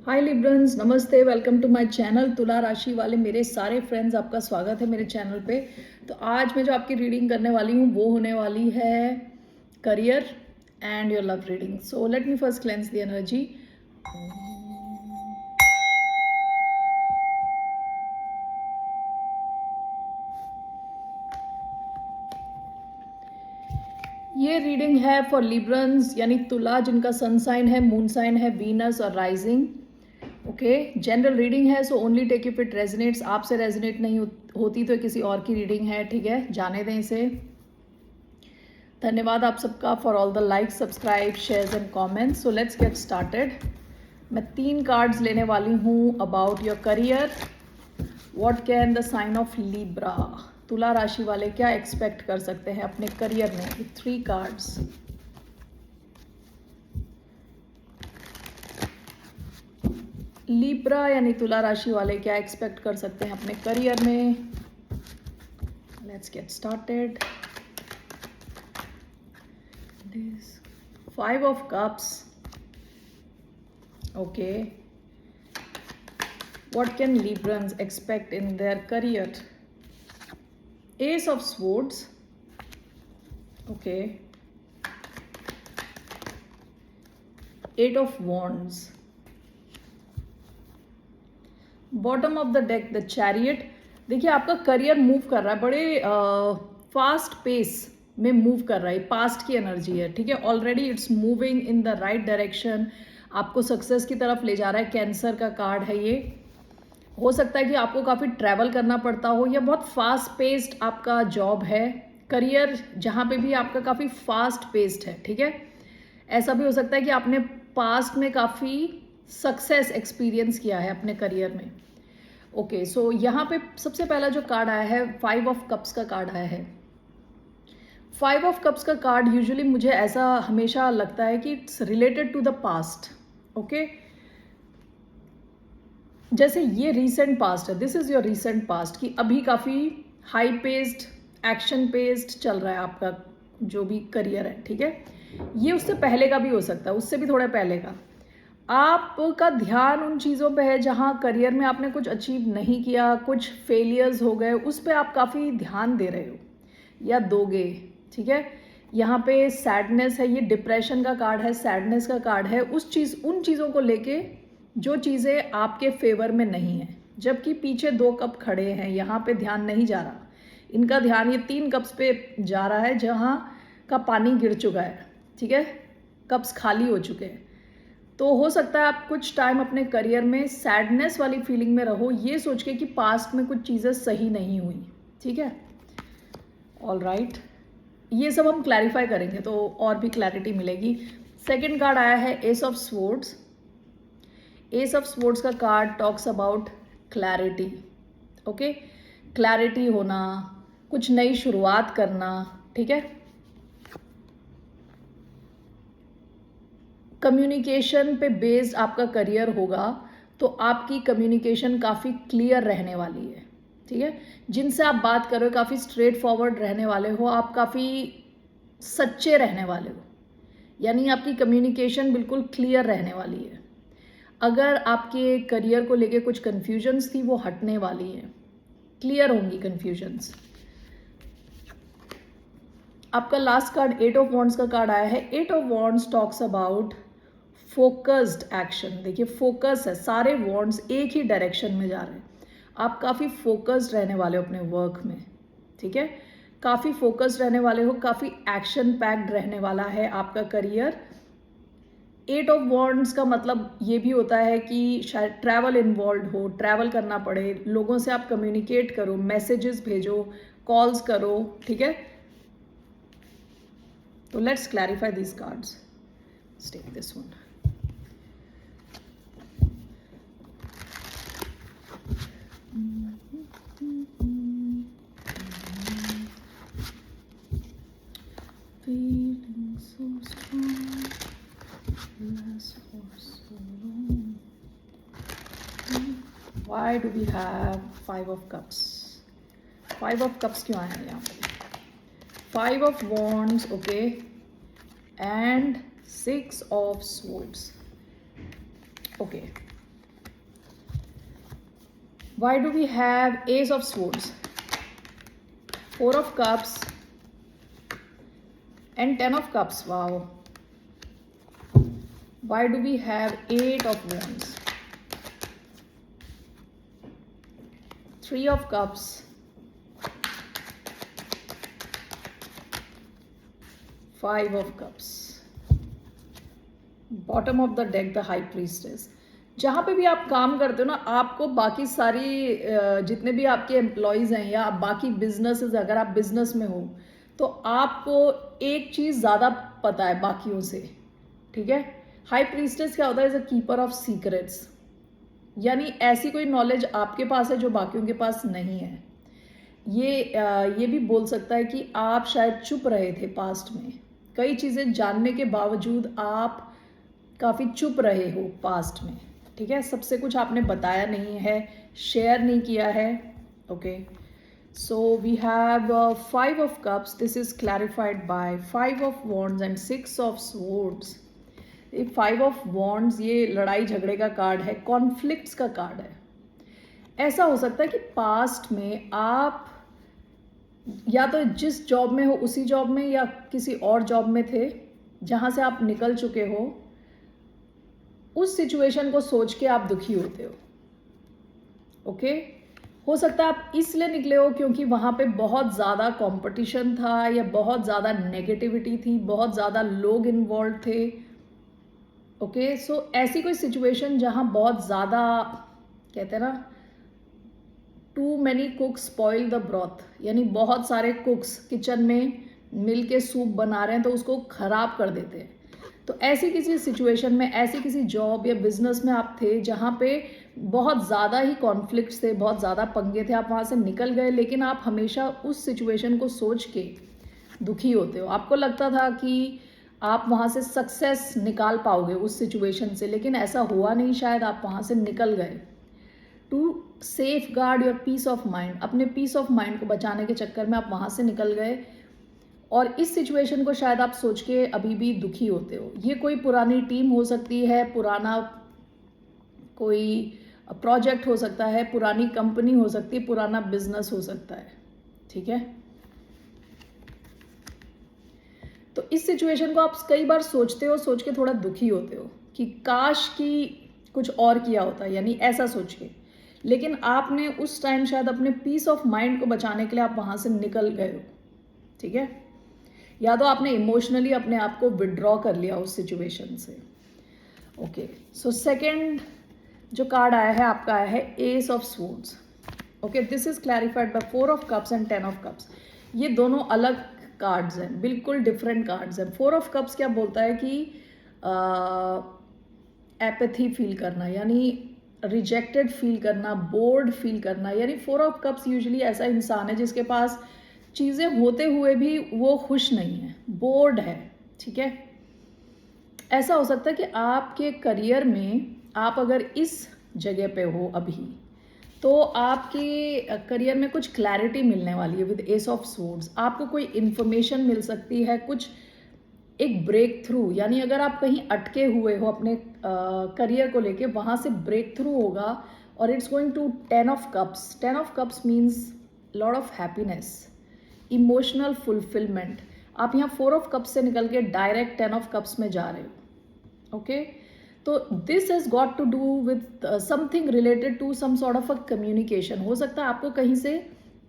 हाय Librans, नमस्ते, welcome to my channel. तुला राशि वाले मेरे सारे फ्रेंड्स, आपका स्वागत है मेरे चैनल पे। तो आज मैं जो आपकी रीडिंग करने वाली हूँ वो होने वाली है career and your love reading. So let me first cleanse the energy. ये रीडिंग है फॉर लिब्रंस यानी तुला, जिनका सन साइन है, मून साइन है वीनस और राइजिंग। ओके, जनरल रीडिंग है, so only take if it resonates. आपसे रेजनेट नहीं होती तो किसी और की रीडिंग है, ठीक है, जाने दें इसे। धन्यवाद आप सबका for all the like, subscribe, shares and comments. So let's get started. मैं 3 कार्ड्स लेने वाली हूँ about your career. What can the sign of Libra, तुला राशि वाले क्या एक्सपेक्ट कर सकते हैं अपने करियर में। 3 कार्ड्स। लिब्रा यानी तुला राशि वाले क्या एक्सपेक्ट कर सकते हैं अपने करियर में। Let's get started. This 5 of cups. Okay, what can Librans expect in their career? Ace of swords. Okay, 8 of wands. Bottom of the deck the chariot. देखिए, आपका करियर मूव कर रहा है, बड़े फास्ट पेस में move कर रहा है। पास्ट की एनर्जी है, ठीक है। Already it's moving in the right direction, आपको सक्सेस की तरफ ले जा रहा है। कैंसर का कार्ड है ये। हो सकता है कि आपको काफ़ी ट्रैवल करना पड़ता हो या बहुत फास्ट पेस्ड आपका जॉब है। करियर जहाँ पे भी आपका काफ़ी फास्ट पेस्ड है, ठीक है। ऐसा भी हो सकता है कि आपने पास्ट में काफ़ी सक्सेस एक्सपीरियंस किया है अपने करियर में। ओके, सो यहाँ पे सबसे पहला जो कार्ड आया है 5 ऑफ कप्स का कार्ड आया है। 5 ऑफ कप्स का कार्ड यूजुअली मुझे ऐसा हमेशा लगता है कि it's related to the past. Okay, जैसे ये रीसेंट पास्ट है, this is your recent past, कि अभी काफ़ी हाई पेस्ड, एक्शन पेस्ड चल रहा है आपका जो भी करियर है, ठीक है। ये उससे पहले का भी हो सकता है, उससे भी थोड़ा पहले का। आपका ध्यान उन चीज़ों पे है जहाँ करियर में आपने कुछ अचीव नहीं किया, कुछ फेलियर्स हो गए, उस पर आप काफ़ी ध्यान दे रहे हो या दोगे, ठीक है। यहाँ पे सैडनेस है, ये डिप्रेशन का कार्ड है, सैडनेस का कार्ड है। उन चीज़ों को लेके जो चीज़ें आपके फेवर में नहीं है, जबकि पीछे 2 कप खड़े हैं, यहाँ पे ध्यान नहीं जा रहा। इनका ध्यान ये 3 कप्स पे जा रहा है जहाँ का पानी गिर चुका है, ठीक है, कप्स खाली हो चुके हैं। तो हो सकता है आप कुछ टाइम अपने करियर में सैडनेस वाली फीलिंग में रहो, ये सोच के कि पास्ट में कुछ चीज़ें सही नहीं हुई, ठीक है। ऑल राइट, ये सब हम क्लैरिफाई करेंगे तो और भी क्लैरिटी मिलेगी। सेकंड कार्ड आया है ace of swords. Ace of swords का card talks about clarity. Okay, clarity होना, कुछ नई शुरुआत करना, ठीक है। कम्युनिकेशन पे बेस्ड आपका करियर होगा, तो आपकी कम्युनिकेशन काफ़ी क्लियर रहने वाली है, ठीक है। जिनसे आप बात कर रहे हो काफ़ी स्ट्रेट फॉरवर्ड रहने वाले हो, आप काफ़ी सच्चे रहने वाले हो, यानी आपकी कम्युनिकेशन बिल्कुल क्लियर रहने वाली है। अगर आपके करियर को लेके कुछ कन्फ्यूजन्स थी, वो हटने वाली है, क्लियर होंगी कन्फ्यूजन्स। आपका लास्ट कार्ड 8 ऑफ वॉन्ड्स का कार्ड आया है। 8 of wands talks about focused action. देखिए, फोकस है, सारे वॉन्ड्स एक ही डायरेक्शन में जा रहे हैं। आप काफ़ी फोकस्ड रहने वाले हो अपने वर्क में, ठीक है। काफ़ी फोकस्ड रहने वाले हो, काफ़ी एक्शन पैक्ड रहने वाला है आपका करियर। 8 ऑफ वॉन्ड्स का मतलब ये भी होता है कि शायद ट्रैवल इन्वॉल्व हो, ट्रैवल करना पड़े, लोगों से आप कम्युनिकेट करो, मैसेजेस भेजो, कॉल्स करो, ठीक है। तो let's clarify this cards. Take this one. Feeling so strong, last for so long. Why do we have 5 of cups? 5 of cups क्यों आया यहाँ पे? 5 of wands, okay, and 6 of swords. Okay, Why do we have Ace of Swords, Four of Cups, and Ten of Cups? Wow. Why do we have Eight of Wands, Three of Cups, Five of Cups, bottom of the deck the high priestess. जहाँ पे भी आप काम करते हो ना, आपको बाकी सारी जितने भी आपके एम्प्लॉयज़ हैं या बाकी बिजनेसेस, अगर आप बिजनेस में हो तो आपको एक चीज़ ज़्यादा पता है बाकियों से, ठीक है। हाई प्रीस्टेस क्या होता है? Is a keeper of secrets, यानी ऐसी कोई नॉलेज आपके पास है जो बाकियों के पास नहीं है। ये भी बोल सकता है कि आप शायद चुप रहे थे पास्ट में, कई चीज़ें जानने के बावजूद आप काफ़ी चुप रहे हो पास्ट में, ठीक है। सबसे कुछ आपने बताया नहीं है, शेयर नहीं किया है, okay. So we have five of cups, this is clarified by five of wands and six of swords. Five of wands ये लड़ाई झगड़े का कार्ड है, कॉन्फ्लिक्ट्स का कार्ड है। ऐसा हो सकता है कि पास्ट में आप या तो जिस जॉब में हो उसी जॉब में या किसी और जॉब में थे जहाँ से आप निकल चुके हो, उस सिचुएशन को सोच के आप दुखी होते हो, ओके। हो सकता है आप इसलिए निकले हो क्योंकि वहाँ पे बहुत ज़्यादा कंपटीशन था या बहुत ज़्यादा नेगेटिविटी थी, बहुत ज़्यादा लोग इन्वॉल्व थे, ओके। सो ऐसी कोई सिचुएशन जहाँ बहुत ज़्यादा, कहते हैं ना, too many cooks spoil the broth, यानी बहुत सारे कुक्स किचन में मिल के सूप बना रहे हैं तो उसको ख़राब कर देते हैं। तो ऐसी किसी सिचुएशन में, ऐसी किसी जॉब या बिजनेस में आप थे जहाँ पे बहुत ज़्यादा ही कॉन्फ्लिक्ट्स थे, बहुत ज़्यादा पंगे थे, आप वहाँ से निकल गए, लेकिन आप हमेशा उस सिचुएशन को सोच के दुखी होते हो। आपको लगता था कि आप वहाँ से सक्सेस निकाल पाओगे उस सिचुएशन से, लेकिन ऐसा हुआ नहीं, शायद आप वहाँ से निकल गए। To safeguard your peace of mind, अपने पीस ऑफ माइंड को बचाने के चक्कर में आप वहाँ से निकल गए और इस सिचुएशन को शायद आप सोच के अभी भी दुखी होते हो। ये कोई पुरानी टीम हो सकती है, पुराना कोई प्रोजेक्ट हो सकता है, पुरानी कंपनी हो सकती है, पुराना बिजनेस हो सकता है, ठीक है। तो इस सिचुएशन को आप कई बार सोचते हो, सोच के थोड़ा दुखी होते हो कि काश कि कुछ और किया होता, यानी ऐसा सोच के, लेकिन आपने उस टाइम शायद अपने पीस ऑफ माइंड को बचाने के लिए आप वहाँ से निकल गए हो, ठीक है। या तो आपने इमोशनली अपने आप को विड्रॉ कर लिया उस सिचुएशन से, ओके। सो सेकंड जो कार्ड आया है आपका आया है ace of swords, okay. This is clarified by four of cups and ten of cups. ये दोनों अलग कार्ड्स हैं, बिल्कुल डिफरेंट कार्ड्स हैं। फोर ऑफ कप्स क्या बोलता है कि एपैथी फील करना, यानी रिजेक्टेड फील करना, बोर्ड फील करना, यानी फोर ऑफ कप्स यूजुअली ऐसा इंसान है जिसके पास चीज़ें होते हुए भी वो खुश नहीं है, बोर्ड है, ठीक है। ऐसा हो सकता है कि आपके करियर में आप अगर इस जगह पे हो अभी, तो आपके करियर में कुछ क्लैरिटी मिलने वाली है विद एस ऑफ स्वॉर्ड्स। आपको कोई इन्फॉर्मेशन मिल सकती है, कुछ एक ब्रेक थ्रू, यानी अगर आप कहीं अटके हुए हो अपने करियर को लेके, वहाँ से ब्रेक थ्रू होगा और it's going to ten of cups. Ten of cups means lot of happiness, emotional fulfilment. आप यहाँ फोर ऑफ कप्स से निकल के डायरेक्ट टेन ऑफ कप्स में जा रहे हो, ओके। तो this has got to do with something related to some sort of a communication. हो सकता है आपको कहीं से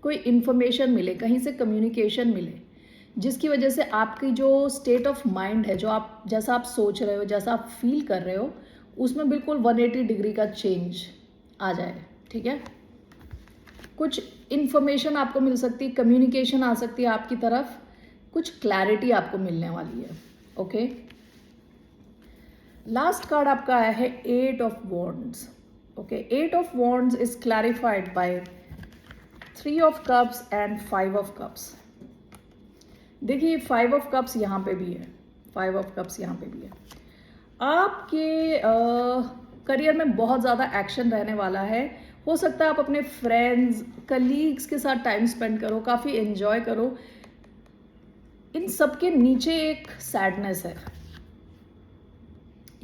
कोई इन्फॉर्मेशन मिले, कहीं से कम्युनिकेशन मिले, जिसकी वजह से आपकी जो स्टेट ऑफ माइंड है, जो आप जैसा आप सोच रहे हो, जैसा आप फील कर रहे हो, उसमें बिल्कुल 180 डिग्री का चेंज आ जाए, ठीक है। कुछ इन्फॉर्मेशन आपको मिल सकती है, कम्युनिकेशन आ सकती है आपकी तरफ, कुछ क्लैरिटी आपको मिलने वाली है, ओके। लास्ट कार्ड आपका आया है eight of wands, okay. Eight of wands is clarified by three of cups and five of cups. देखिए फाइव ऑफ कप्स यहाँ पे भी है, फाइव ऑफ कप्स यहाँ पे भी है। आपके करियर में बहुत ज़्यादा एक्शन रहने वाला है। हो सकता है आप अपने फ्रेंड्स, कलीग्स के साथ टाइम स्पेंड करो, काफ़ी एंजॉय करो। इन सब के नीचे एक सैडनेस है,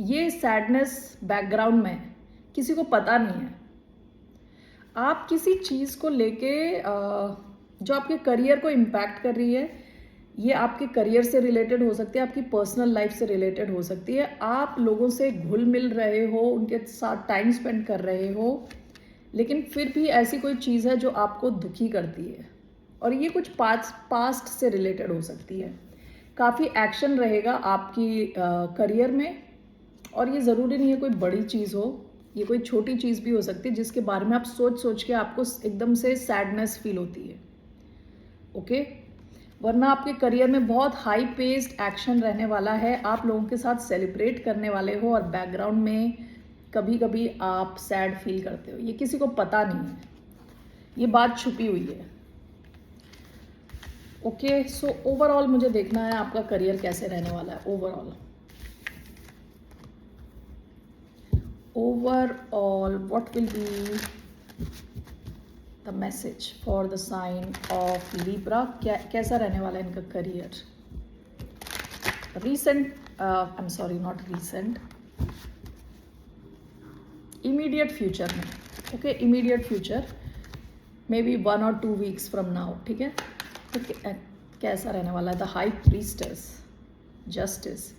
ये सैडनेस बैकग्राउंड में है, किसी को पता नहीं है। आप किसी चीज़ को लेके जो आपके करियर को इम्पैक्ट कर रही है, ये आपके करियर से रिलेटेड हो सकती है, आपकी पर्सनल लाइफ से रिलेटेड हो सकती है। आप लोगों से घुल मिल रहे हो, उनके साथ टाइम स्पेंड कर रहे हो, लेकिन फिर भी ऐसी कोई चीज़ है जो आपको दुखी करती है, और ये कुछ पास्ट से रिलेटेड हो सकती है। काफ़ी एक्शन रहेगा आपकी करियर में, और ये ज़रूरी नहीं है कोई बड़ी चीज़ हो, ये कोई छोटी चीज़ भी हो सकती है जिसके बारे में आप सोच सोच के आपको एकदम से सैडनेस फील होती है। ओके, वरना आपके करियर में बहुत हाई पेस्ड एक्शन रहने वाला है, आप लोगों के साथ सेलिब्रेट करने वाले हो, और बैकग्राउंड में कभी कभी आप सैड फील करते हो, ये किसी को पता नहीं है, ये बात छुपी हुई है। ओके, सो ओवरऑल मुझे देखना है आपका करियर कैसे रहने वाला है। Overall what will be the message for the sign of Libra, कैसा रहने वाला है इनका career recent, I am sorry not recent, immediate future में। Okay, immediate future may be 1 और 2 वीक्स फ्रॉम नाउ, ठीक है। तो कैसा रहने वाला है द हाई प्रीस्टेस, जस्टिस।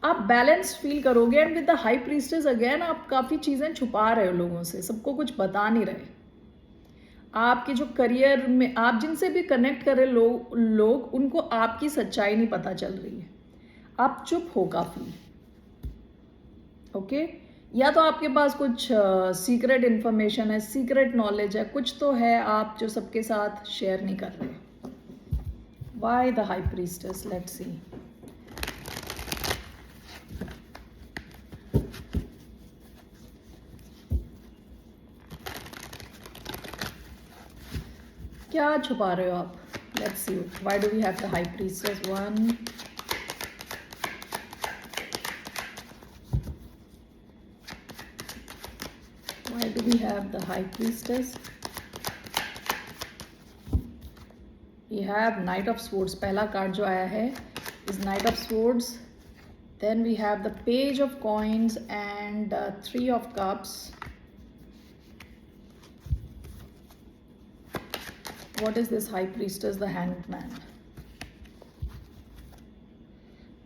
आप बैलेंस्ड फील करोगे, and with the high priestess again आप काफ़ी चीज़ें छुपा रहे हो लोगों से, सबको कुछ बता नहीं रहे। आपके जो करियर में आप जिनसे भी कनेक्ट कर रहे लोग उनको आपकी सच्चाई नहीं पता चल रही है, आप चुप हो काफ़ी। ओके, या तो आपके पास कुछ सीक्रेट इन्फॉर्मेशन है, सीक्रेट नॉलेज है, कुछ तो है आप जो सबके साथ शेयर नहीं कर रहे। Why the high priestess, let's see. क्या छुपा रहे हो आप? Let's see why do we have the high priestess. 1, why do we have the high priestess? We have Knight of Swords, पहला कार्ड जो आया है is Knight of Swords. Then we have the Page of Coins and 3 of Cups. What is this High Priestess? The Hanged Man.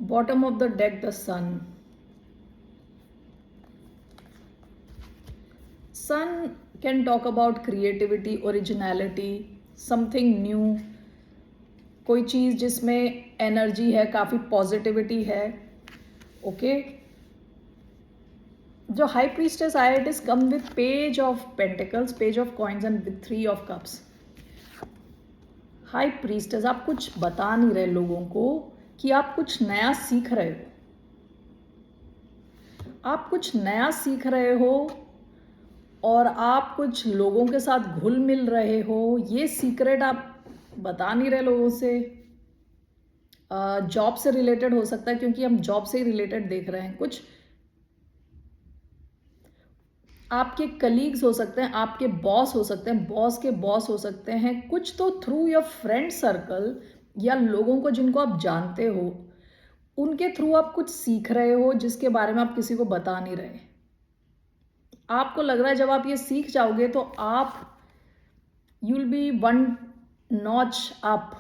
Bottom of the deck, the Sun. Sun can talk about creativity, originality, something new. कोई चीज़ जिसमें energy है, काफ़ी positivity है। Okay, जो high priestess आया it is come with page of pentacles, page of coins and with 3 of cups. High priestess आप कुछ बता नहीं रहे लोगों को कि आप कुछ नया सीख रहे हो, आप कुछ नया सीख रहे हो, और आप कुछ लोगों के साथ घुल मिल रहे हो, ये सीक्रेट आप बता नहीं रहे लोगों से। जॉब से रिलेटेड हो सकता है, क्योंकि हम जॉब से ही रिलेटेड देख रहे हैं। कुछ आपके कलीग्स हो सकते हैं, आपके बॉस हो सकते हैं, बॉस के बॉस हो सकते हैं, कुछ तो थ्रू योर फ्रेंड सर्कल या लोगों को जिनको आप जानते हो उनके थ्रू आप कुछ सीख रहे हो जिसके बारे में आप किसी को बता नहीं रहे। आपको लग रहा है जब आप ये सीख जाओगे तो आप you will be 1 notch up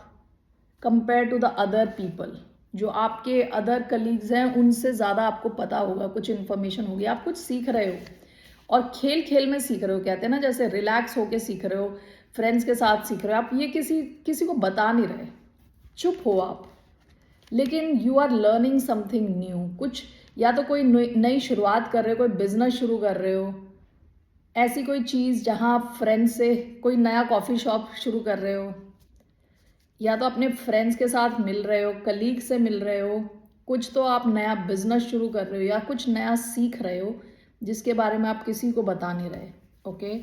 compare to the other people. जो आपके अदर कलीग्स हैं उनसे ज़्यादा आपको पता होगा, कुछ इन्फॉर्मेशन होगी, आप कुछ सीख रहे हो, और खेल खेल में सीख रहे हो। कहते हैं ना, जैसे रिलैक्स होके सीख रहे हो, फ्रेंड्स के साथ सीख रहे हो। आप ये किसी को बता नहीं रहे, चुप हो आप, लेकिन you are learning something new. कुछ या तो कोई नई शुरुआत कर रहे हो, कोई बिजनेस शुरू कर रहे हो, ऐसी कोई चीज़ जहाँ आप फ्रेंड्स से कोई नया कॉफ़ी शॉप शुरू कर रहे हो, या तो अपने फ्रेंड्स के साथ मिल रहे हो, कलीग से मिल रहे हो, कुछ तो आप नया बिजनेस शुरू कर रहे हो या कुछ नया सीख रहे हो जिसके बारे में आप किसी को बता नहीं रहे। Okay,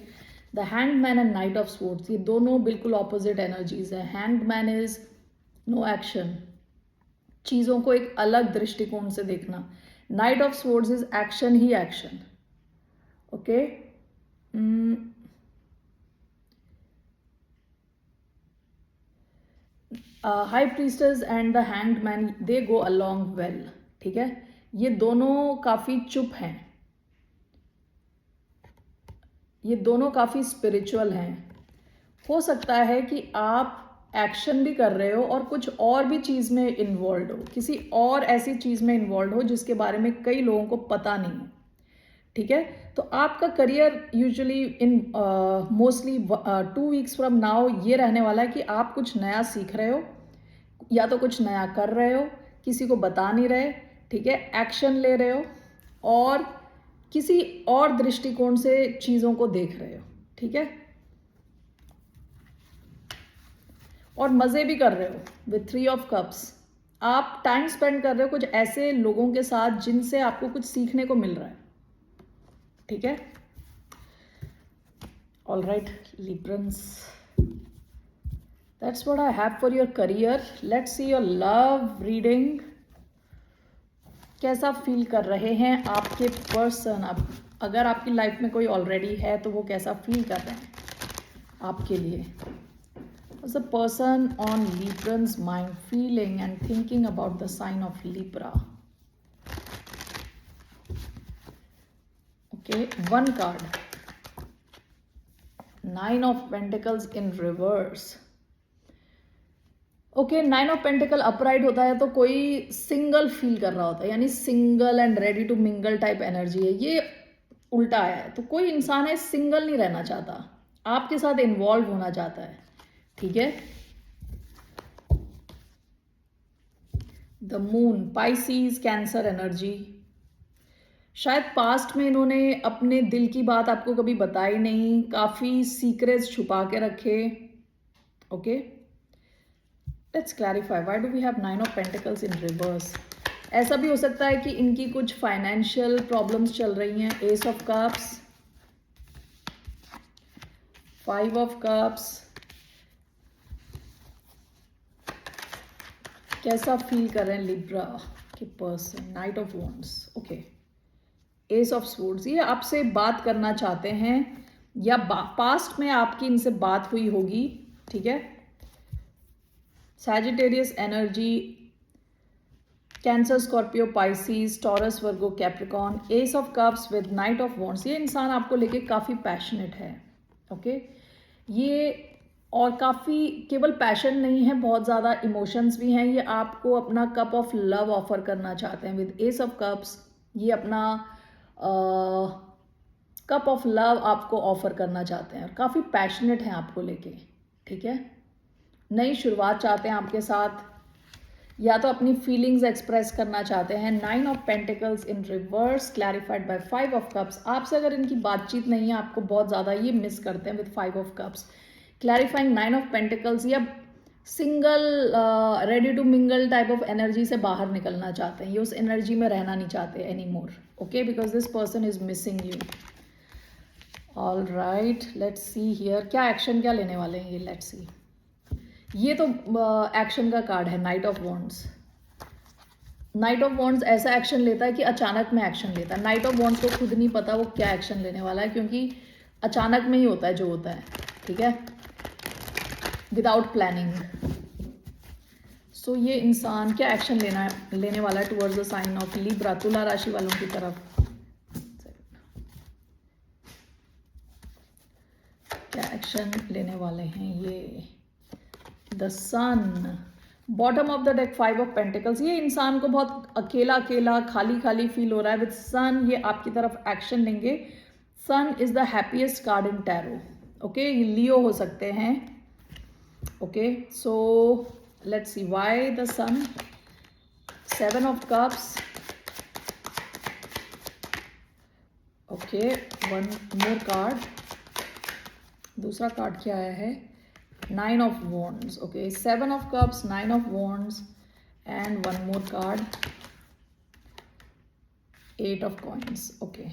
the hand man and knight of swords, ये दोनों बिल्कुल ऑपोजिट एनर्जीज है। Hand man is no action, चीज़ों को एक अलग दृष्टिकोण से देखना। Knight of swords is action ही action. Okay, high priestess and the hanged man they go along well, ठीक है। ये दोनों काफ़ी चुप हैं, ये दोनों काफ़ी स्पिरिचुअल हैं। हो सकता है कि आप एक्शन भी कर रहे हो और कुछ और भी चीज़ में इन्वॉल्व हो, किसी और ऐसी चीज़ में इन्वॉल्व हो जिसके बारे में कई लोगों को पता नहीं है, ठीक है। तो आपका career usually in mostly 2 weeks from now ये रहने वाला है कि आप कुछ नया सीख रहे हो या तो कुछ नया कर रहे हो, किसी को बता नहीं रहे, ठीक है, एक्शन ले रहे हो और किसी और दृष्टिकोण से चीज़ों को देख रहे हो, ठीक है, और मज़े भी कर रहे हो विथ 3 ऑफ कप्स। आप टाइम स्पेंड कर रहे हो कुछ ऐसे लोगों के साथ जिनसे आपको कुछ सीखने को मिल रहा है, ठीक है। All right Librans, that's what I have for your career. Let's see your love reading. कैसा फील कर रहे हैं आपके पर्सन? आप अगर आपकी लाइफ में कोई ऑलरेडी है तो वो कैसा फील कर रहे हैं आपके लिए? What's the person on Libran's mind feeling and thinking about the sign of Libra? Okay, one card. 9 of Pentacles in reverse. Okay, 9 of pentacle upright होता है तो कोई सिंगल फील कर रहा होता है, यानी single and ready to mingle type energy है। ये उल्टा आया है, तो कोई इंसान है सिंगल नहीं रहना चाहता, आपके साथ इन्वॉल्व होना चाहता है, ठीक है। The moon, Pisces, cancer energy. शायद पास्ट में इन्होंने अपने दिल की बात आपको कभी बताई नहीं, काफ़ी सीक्रेट्स छुपा के रखे। Okay, let's clarify why do we have 9 of pentacles in reverse. ऐसा भी हो सकता है कि इनकी कुछ फाइनेंशियल प्रॉब्लम्स चल रही हैं। S of cups, 5 of cups. कैसा फील कर रहे हैं लिब्रा के person? Night of wands, okay, S of swords. ये आपसे बात करना चाहते हैं या पास्ट में आपकी इनसे बात हुई होगी, ठीक है। Sagittarius energy, cancer, Scorpio, Pisces, taurus, Virgo, Capricorn. S of cups with night of wands. ये इंसान आपको लेके काफ़ी पैशनेट है, ओके। ये और काफ़ी केवल पैशन नहीं है, बहुत ज़्यादा इमोशंस भी हैं। ये आपको अपना कप ऑफ लव ऑफर करना चाहते हैं विद एस ऑफ कप्स। ये अपना कप ऑफ लव आपको ऑफर करना चाहते हैं, काफ़ी पैशनेट हैं आपको लेके, ठीक है। नई शुरुआत चाहते हैं आपके साथ, या तो अपनी फीलिंग्स एक्सप्रेस करना चाहते हैं। 9 of pentacles in reverse clarified by 5 of cups. आपसे अगर इनकी बातचीत नहीं है, आपको बहुत ज़्यादा ये मिस करते हैं with 5 of cups. Clarifying 9 of pentacles, या single ready to mingle type of energy से बाहर निकलना चाहते हैं, ये उस एनर्जी में रहना नहीं चाहते any more, okay, because this person is missing you. All right, let's see here क्या एक्शन क्या लेने वाले हैं ये, लेट्स सी। ये तो एक्शन का कार्ड है, night of wands. Night of wands ऐसा एक्शन लेता है कि अचानक में एक्शन लेता है। नाइट ऑफ वॉन्ड्स को खुद नहीं पता वो क्या एक्शन लेने वाला है, क्योंकि अचानक में ही होता है जो होता है, ठीक है, विदाउट प्लानिंग। सो ये इंसान क्या एक्शन लेने वाला है towards the sign of Libra, तुला राशि वालों की तरफ? क्या एक्शन लेने वाले हैं ये? The sun, bottom of the deck, 5 of pentacles. ये इंसान को बहुत अकेला अकेला खाली खाली फील हो रहा है विद सन। ये आपकी तरफ एक्शन लेंगे। Sun is the happiest card in tarot, okay. ये लियो हो सकते हैं, okay. So let's see why the sun. 7 of cups, okay, one more card. दूसरा कार्ड क्या आया है? 9 of wands, okay, 7 of cups, 9 of wands, and one more card, 8 of coins, okay.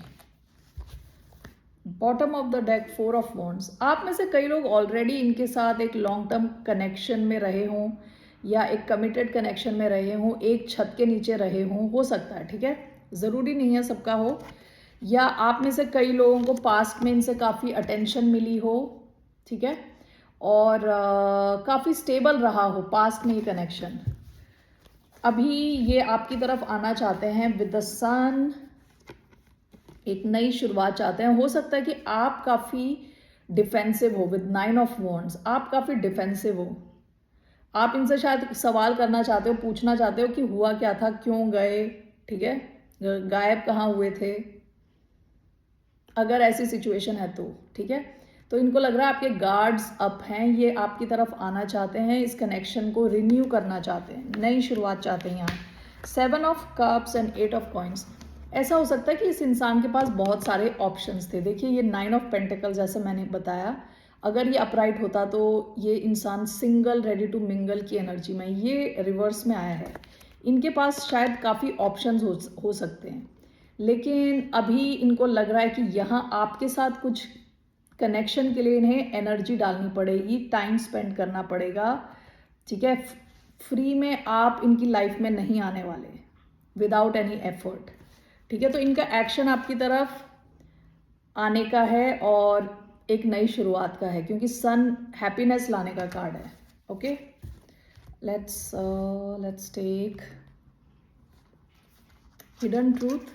Bottom of the deck, 4 of wands. आप में से कई लोग already इनके साथ एक लॉन्ग टर्म कनेक्शन में रहे हों या एक कमिटेड कनेक्शन में रहे हों, एक छत के नीचे रहे हों, हो सकता है, ठीक है, ज़रूरी नहीं है सबका हो। या आप में से कई लोगों को पास्ट में इनसे काफ़ी अटेंशन मिली हो, ठीक है, और काफ़ी स्टेबल रहा हो पास्ट में ये कनेक्शन। अभी ये आपकी तरफ आना चाहते हैं विद द सन, एक नई शुरुआत चाहते हैं। हो सकता है कि आप काफ़ी डिफेंसिव हो, विद 9 ऑफ वॉन्ड्स आप काफ़ी डिफेंसिव हो। आप इनसे शायद सवाल करना चाहते हो, पूछना चाहते हो कि हुआ क्या था, क्यों गए, ठीक है, गायब कहाँ हुए थे, अगर ऐसी सिचुएशन है तो, ठीक है। तो इनको लग रहा है आपके गार्ड्स अप हैं, ये आपकी तरफ आना चाहते हैं, इस कनेक्शन को रिन्यू करना चाहते हैं, नई शुरुआत चाहते हैं यहाँ। 7 of cups and 8 of coins. ऐसा हो सकता है कि इस इंसान के पास बहुत सारे ऑप्शंस थे। देखिए ये 9 ऑफ पेंटिकल्स, जैसे मैंने बताया, अगर ये अपराइट होता तो ये इंसान सिंगल, रेडी टू मिंगल की एनर्जी में, ये रिवर्स में आया है। इनके पास शायद काफ़ी ऑप्शंस हो सकते हैं, लेकिन अभी इनको लग रहा है कि यहाँ आपके साथ कुछ कनेक्शन के लिए इन्हें एनर्जी डालनी पड़ेगी, टाइम स्पेंड करना पड़ेगा, ठीक है। फ्री में आप इनकी लाइफ में नहीं आने वाले, विदाउट एनी एफर्ट, ठीक है। तो इनका एक्शन आपकी तरफ आने का है और एक नई शुरुआत का है, क्योंकि सन हैप्पीनेस लाने का कार्ड है। Okay, let's take hidden truth.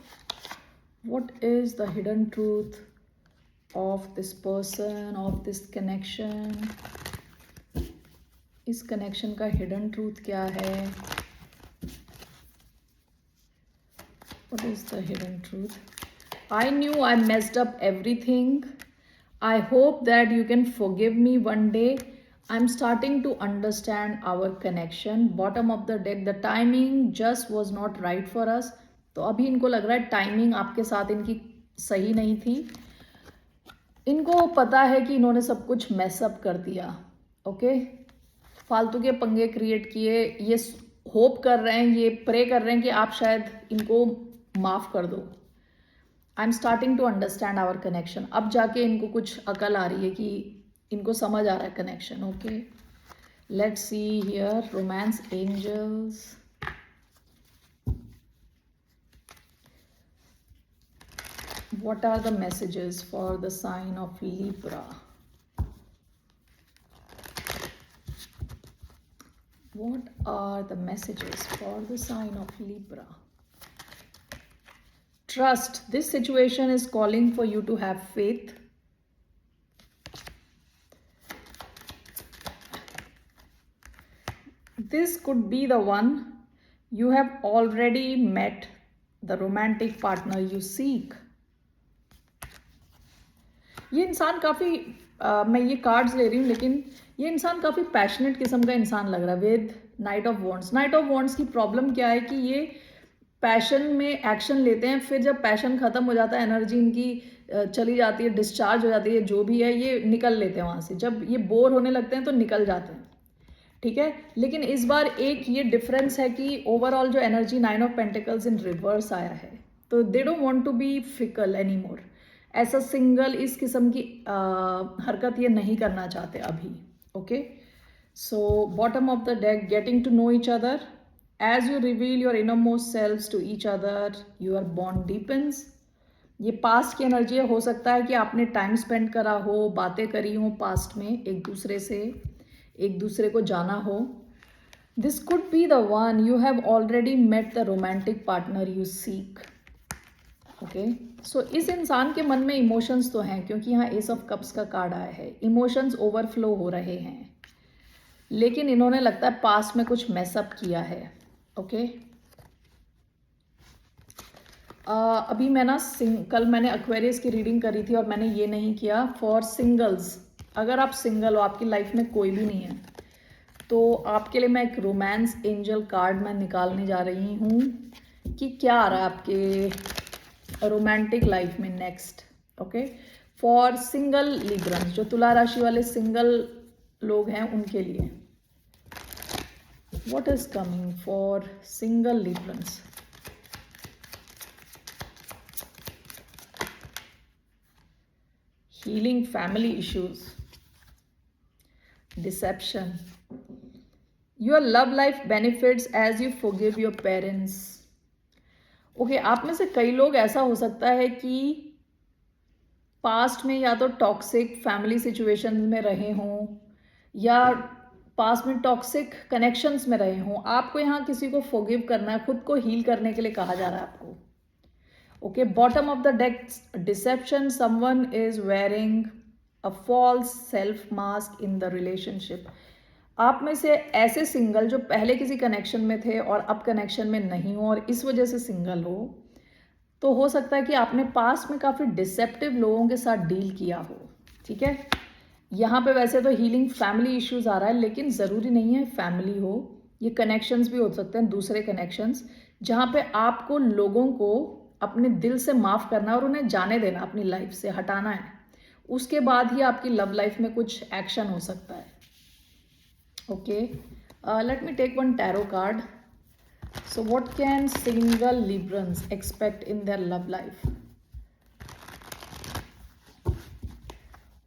What is the hidden truth of this person, of this connection? इस connection का hidden truth क्या है? What is the hidden truth? I knew I messed up everything. I hope that you can forgive me one day. I'm starting to understand our connection. Bottom of the deck, the timing just was not right for us. तो अभी इनको लग रहा है timing आपके साथ इनकी सही नहीं थी। इनको पता है कि इन्होंने सब कुछ मैसअप कर दिया। ओके, फालतू के पंगे क्रिएट किए, ये होप कर रहे हैं, ये प्रे कर रहे हैं कि आप शायद इनको माफ़ कर दो। I am starting to understand our connection. अब जाके इनको कुछ अकल आ रही है कि इनको समझ आ रहा है connection. Okay, let's see here romance angels. What are the messages for the sign of Libra? What are the messages for the sign of Libra? Trust. This situation is calling for you to have faith. This could be the one. You have already met the romantic partner you seek. ये इंसान काफ़ी मैं ये cards ले रही हूँ, लेकिन ये इंसान काफ़ी पैशनेट किस्म का इंसान लग रहा है with night of wands. Night of wands की प्रॉब्लम क्या है कि ये पैशन में एक्शन लेते हैं, फिर जब पैशन ख़त्म हो जाता है, एनर्जी इनकी चली जाती है, डिस्चार्ज हो जाती है, जो भी है ये निकल लेते हैं वहाँ से। जब ये बोर होने लगते हैं तो निकल जाते हैं, ठीक है। लेकिन इस बार एक ये डिफरेंस है कि ओवरऑल जो energy 9 of pentacles in reverse आया है, तो they don't want to be fickle any more. ऐसा सिंगल इस किस्म की हरकत ये नहीं करना चाहते अभी। Okay, so bottom of the deck, getting to know each other. As you reveal your innermost selves to each other, your bond deepens. ये पास्ट की एनर्जी है। हो सकता है कि आपने टाइम स्पेंड करा हो, बातें करी हो पास्ट में, एक दूसरे से, एक दूसरे को जाना हो। This could be the one. You have already met the romantic partner you seek. Okay, so इस इंसान के मन में इमोशंस तो हैं, क्योंकि यहाँ एस ऑफ कप्स का कार्ड आया है। इमोशंस ओवरफ्लो हो रहे हैं, लेकिन इन्होंने लगता है पास्ट में कुछ मैसअप किया है। ओके, अभी मैं ना कल मैंने एक्वेरियस की रीडिंग करी थी और मैंने ये नहीं किया। फॉर सिंगल्स, अगर आप सिंगल हो, आपकी लाइफ में कोई भी नहीं है, तो आपके लिए मैं एक रोमांस एंजल कार्ड मैं निकालने जा रही हूँ कि क्या आ रहा है आपके रोमांटिक लाइफ में next. Okay, for single Librans, जो तुला राशि वाले सिंगल लोग हैं उनके लिए what is coming for single Librans. Healing family issues, deception. Your love life benefits as you forgive your parents. Okay, आप में से कई लोग ऐसा हो सकता है कि पास्ट में या तो टॉक्सिक फैमिली सिचुएशन में रहे हों या पास्ट में टॉक्सिक कनेक्शंस में रहे हों। आपको यहाँ किसी को फॉरगिव करना है, खुद को हील करने के लिए कहा जा रहा है आपको। Okay, bottom of the deck, deception, someone is wearing a false self mask in the relationship. आप में से ऐसे सिंगल जो पहले किसी कनेक्शन में थे और अब कनेक्शन में नहीं हो और इस वजह से सिंगल हो, हो सकता है कि आपने पास्ट में काफ़ी डिसेप्टिव लोगों के साथ डील किया हो। ठीक है, यहाँ पे वैसे तो हीलिंग फैमिली इश्यूज आ रहा है, लेकिन ज़रूरी नहीं है फैमिली हो, ये कनेक्शंस भी हो सकते हैं, दूसरे कनेक्शंस, जहाँ पे आपको लोगों को अपने दिल से माफ़ करना और उन्हें जाने देना, अपनी लाइफ से हटाना है। उसके बाद ही आपकी लव लाइफ में कुछ एक्शन हो सकता है। Okay, let me take one tarot card. So what can single Librans expect in their love life?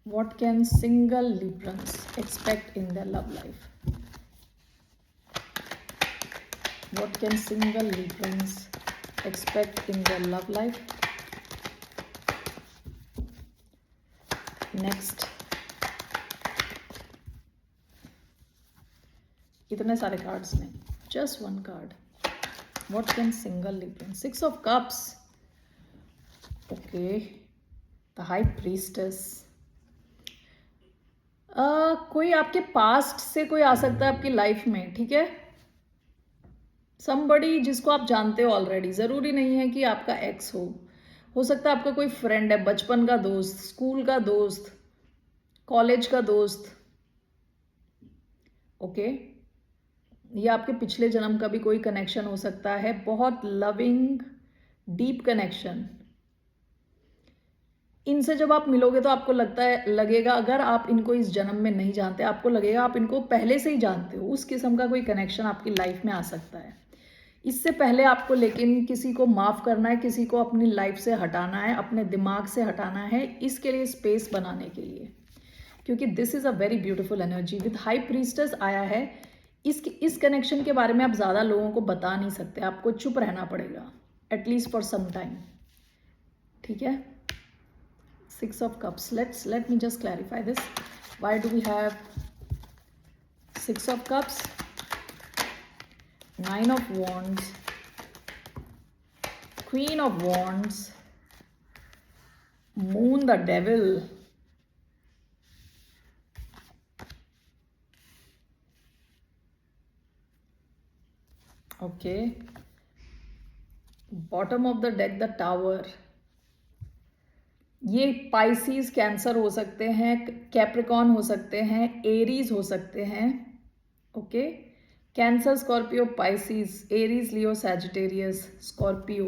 What can single Librans expect in their love life? What can single Librans expect in their love life? Next. इतने सारे cards नहीं, just one card. What can single Libran? 6 of Cups. Okay. The High Priestess. कोई आपके past से कोई आ सकता है आपकी लाइफ में, ठीक है? somebody जिसको आप जानते हो ऑलरेडी, ज़रूरी नहीं है कि आपका एक्स हो सकता है आपका कोई फ्रेंड है, बचपन का दोस्त, स्कूल का दोस्त, कॉलेज का दोस्त। ओके, ये आपके पिछले जन्म का भी कोई कनेक्शन हो सकता है, बहुत लविंग डीप कनेक्शन। इनसे जब आप मिलोगे तो आपको लगेगा, अगर आप इनको इस जन्म में नहीं जानते, आपको लगेगा आप इनको पहले से ही जानते हो। उस किस्म का कोई कनेक्शन आपकी लाइफ में आ सकता है। इससे पहले आपको लेकिन किसी को माफ़ करना है, किसी को अपनी लाइफ से हटाना है, अपने दिमाग से हटाना है, इसके लिए स्पेस बनाने के लिए, क्योंकि this is a very beautiful energy. With high priestess आया है। इस कनेक्शन के बारे में आप ज़्यादा लोगों को बता नहीं सकते, आपको चुप रहना पड़ेगा, एटलीस्ट फॉर सम टाइम। ठीक है, 6 of Cups. Let me just clarify this. Why do we have 6 of Cups, 9 of Wands, Queen of Wands, Moon, the Devil, okay, bottom of the deck, the Tower. ये Pisces, cancer हो सकते हैं, Capricorn हो सकते हैं, Aries हो सकते हैं। Okay, Cancer, Scorpio, Pisces, Aries, Leo, Sagittarius, Scorpio,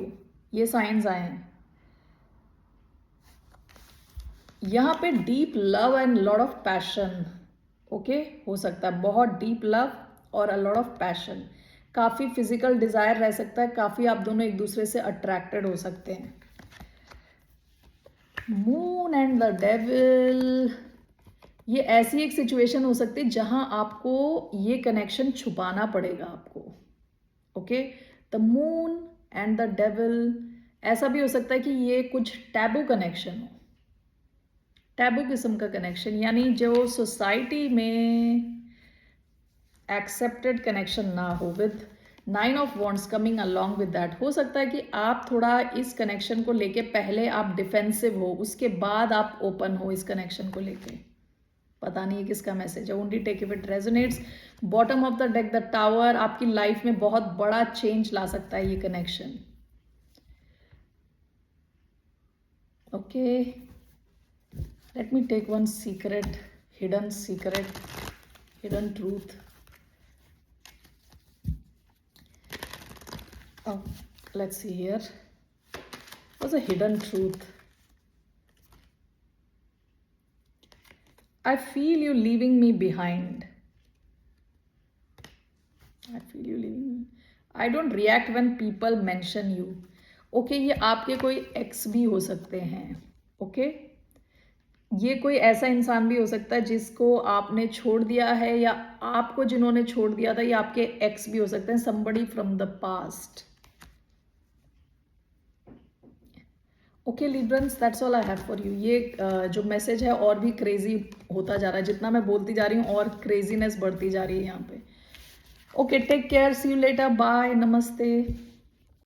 ये साइंस आए हैं। यहाँ पे deep love and lot of passion, okay, हो सकता है बहुत डीप लव और अ लॉट ऑफ पैशन। काफ़ी फिजिकल डिज़ायर रह सकता है, काफ़ी आप दोनों एक दूसरे से अट्रैक्टेड हो सकते हैं। मून एंड द डेविल, ये ऐसी एक सिचुएशन हो सकती है जहां आपको ये कनेक्शन छुपाना पड़ेगा आपको। Okay, the moon and the devil, ऐसा भी हो सकता है कि ये कुछ टैबू कनेक्शन हो, टैबू किस्म का कनेक्शन, यानी जो सोसाइटी में एक्सेप्टेड कनेक्शन ना हो। With 9 of Wands coming along with that, हो सकता है कि आप थोड़ा इस कनेक्शन को लेके पहले आप डिफेंसिव हो, उसके बाद आप ओपन हो इस कनेक्शन को लेके। पता नहीं है किसका मैसेज है, only take if it resonates. Bottom of the deck, the tower, आपकी लाइफ में बहुत बड़ा चेंज ला सकता है ये connection. Okay, let me take one secret, hidden truth. Oh, let's see here. What's a hidden truth? I feel you leaving me behind. I feel you leaving me. I don't react when people mention you. Okay, ये आपके कोई x भी हो सकते हैं। Okay? ये कोई ऐसा इंसान भी हो सकता है जिसको आपने छोड़ दिया है, या आपको जिन्होंने छोड़ दिया था, ये आपके एक्स भी हो सकते हैं, somebody from the past. Okay Librans, that's all I have for you. ये जो मैसेज है और भी क्रेजी होता जा रहा है, जितना मैं बोलती जा रही हूँ और क्रेजीनेस बढ़ती जा रही है यहाँ पे। Okay, take care, see you later, bye, नमस्ते।